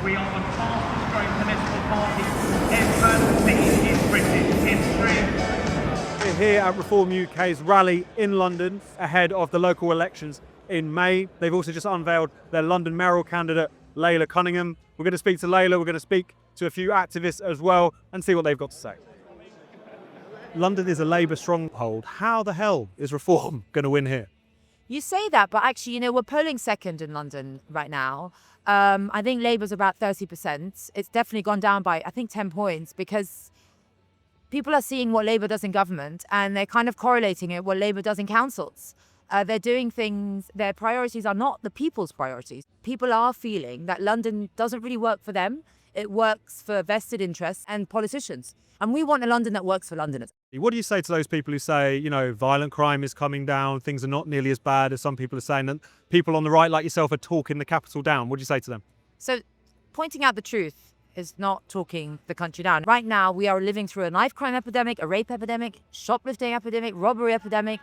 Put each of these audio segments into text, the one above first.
We are the fastest growing political party ever seen in British history. We're here at Reform UK's rally in London ahead of the local elections in May. They've also just unveiled their London mayoral candidate, Laila Cunningham. We're going to speak to Laila, we're going to speak to a few activists as well and see what they've got to say. London is a Labour stronghold. How the hell is Reform going to win here? You say that, but actually, we're polling second in London right now. I think Labour's about 30%. It's definitely gone down by, I think, 10 points because people are seeing what Labour does in government and they're kind of correlating it what Labour does in councils. They're doing things, their priorities are not the people's priorities. People are feeling that London doesn't really work for them. It works for vested interests and politicians. And we want a London that works for Londoners. What do you say to those people who say, violent crime is coming down, things are not nearly as bad as some people are saying, and people on the right like yourself are talking the capital down? What do you say to them? So pointing out the truth is not talking the country down. Right now, we are living through a knife crime epidemic, a rape epidemic, shoplifting epidemic, robbery epidemic.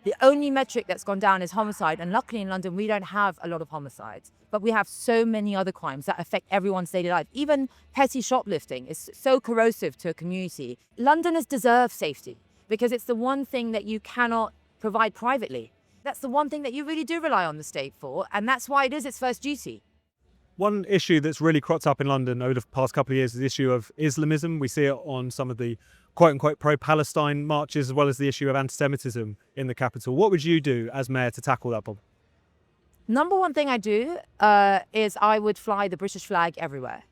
The only metric that's gone down is homicide. And luckily in London, we don't have a lot of homicides. But we have so many other crimes that affect everyone's daily life. Even petty shoplifting is so corrosive to a community. Londoners deserve safety because it's the one thing that you cannot provide privately. That's the one thing that you really do rely on the state for. And that's why it is its first duty. One issue that's really cropped up in London over the past couple of years is the issue of Islamism. We see it on some of the quote-unquote pro-Palestine marches, as well as the issue of anti-Semitism in the capital. What would you do as mayor to tackle that problem? Number one thing I do is I would fly the British flag everywhere.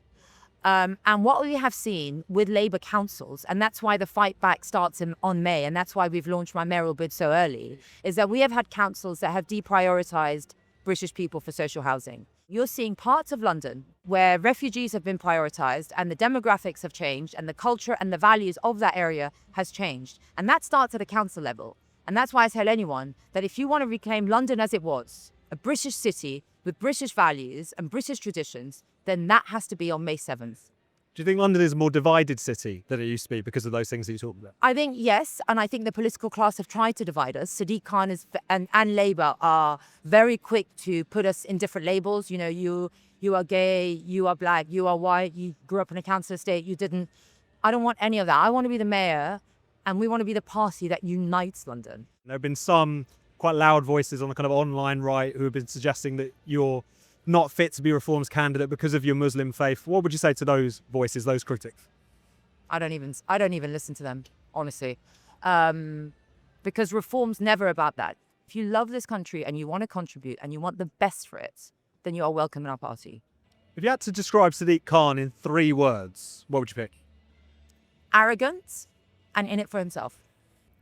And what we have seen with Labour councils, and that's why the fight back starts on May, and that's why we've launched my mayoral bid so early, is that we have had councils that have deprioritised British people for social housing. You're seeing parts of London where refugees have been prioritised and the demographics have changed and the culture and the values of that area has changed. And that starts at a council level. And that's why I tell anyone that if you want to reclaim London as it was, a British city with British values and British traditions, then that has to be on May 7th. Do you think London is a more divided city than it used to be because of those things that you talked about? I think yes, and I think the political class have tried to divide us. Sadiq Khan and Labour are very quick to put us in different labels. You are gay, you are black, you are white, you grew up in a council estate, you didn't. I don't want any of that. I want to be the mayor, and we want to be the party that unites London. There have been some quite loud voices on the kind of online right who have been suggesting that you're not fit to be Reform's candidate because of your Muslim faith. What would you say to those voices, those critics? I don't even listen to them, honestly, because Reform's never about that. If you love this country and you want to contribute and you want the best for it, then you are welcome in our party. If you had to describe Sadiq Khan in 3 words, what would you pick? Arrogant and in it for himself.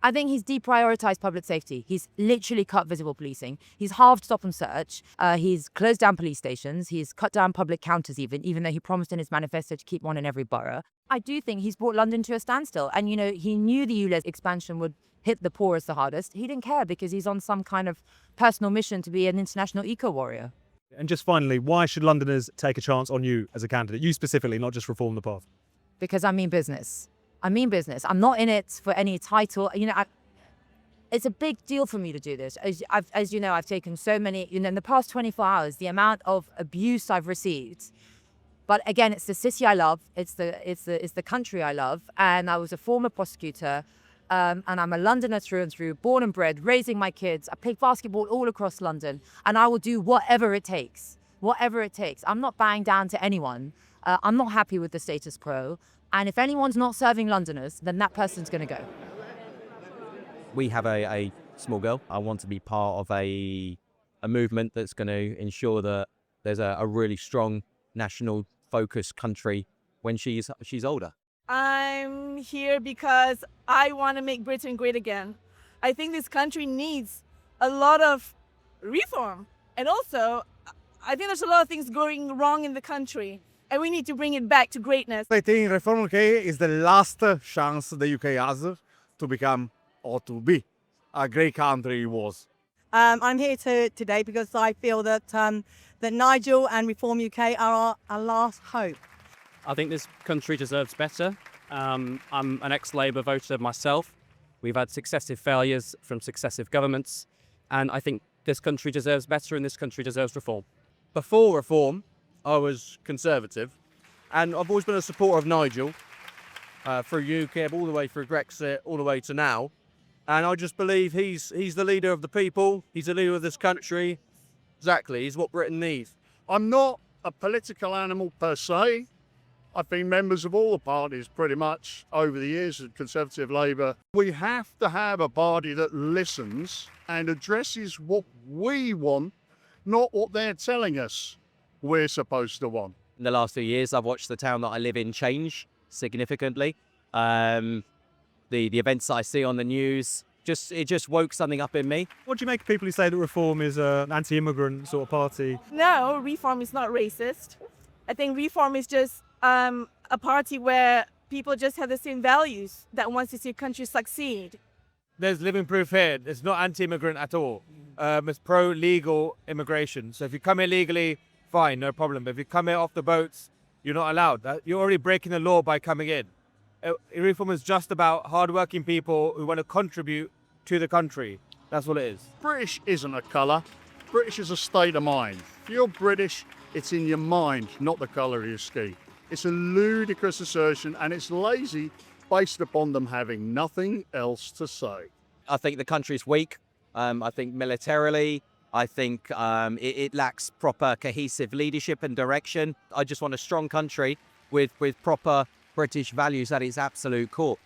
I think he's deprioritised public safety. He's literally cut visible policing. He's halved stop and search. He's closed down police stations. He's cut down public counters even though he promised in his manifesto to keep one in every borough. I do think he's brought London to a standstill. And, he knew the ULEZ expansion would hit the poorest the hardest. He didn't care because he's on some kind of personal mission to be an international eco-warrior. And just finally, why should Londoners take a chance on you as a candidate? You specifically, not just Reform the Path. Because I mean business. I'm not in it for any title. It's a big deal for me to do this. As you know, I've taken so many, in the past 24 hours, the amount of abuse I've received. But again, it's the city I love. It's the country I love. And I was a former prosecutor. And I'm a Londoner through and through, born and bred, raising my kids. I play basketball all across London. And I will do whatever it takes. Whatever it takes. I'm not bowing down to anyone. I'm not happy with the status quo. And if anyone's not serving Londoners, then that person's going to go. We have a small girl. I want to be part of a movement that's going to ensure that there's a really strong national focused country when she's older. I'm here because I want to make Britain great again. I think this country needs a lot of reform. And also, I think there's a lot of things going wrong in the country. And we need to bring it back to greatness. I think Reform UK is the last chance the UK has to become or to be a great country it was. I'm here today because I feel that that Nigel and Reform UK are our last hope. I think this country deserves better. I'm an ex-Labour voter myself. We've had successive failures from successive governments, and I think this country deserves better and this country deserves reform. Before Reform, I was Conservative, and I've always been a supporter of Nigel through UKIP, all the way through Brexit, all the way to now. And I just believe he's the leader of the people. He's the leader of this country. Exactly, he's what Britain needs. I'm not a political animal per se. I've been members of all the parties pretty much over the years, Conservative, Labour. We have to have a party that listens and addresses what we want, not what they're telling us we're supposed to want. In the last few years, I've watched the town that I live in change significantly. The events I see on the news, it just woke something up in me. What do you make of people who say that Reform is an anti-immigrant sort of party? No, Reform is not racist. I think Reform is just a party where people just have the same values that wants to see a country succeed. There's living proof here. It's not anti-immigrant at all. It's pro-legal immigration. So if you come here legally, fine, no problem. But if you come here off the boats, you're not allowed. You're already breaking the law by coming in. Reform is just about hardworking people who want to contribute to the country. That's what it is. British isn't a colour. British is a state of mind. If you're British, it's in your mind, not the colour of your skin. It's a ludicrous assertion, and it's lazy based upon them having nothing else to say. I think the country's weak. I think militarily, I think it lacks proper cohesive leadership and direction. I just want a strong country with proper British values at its absolute core.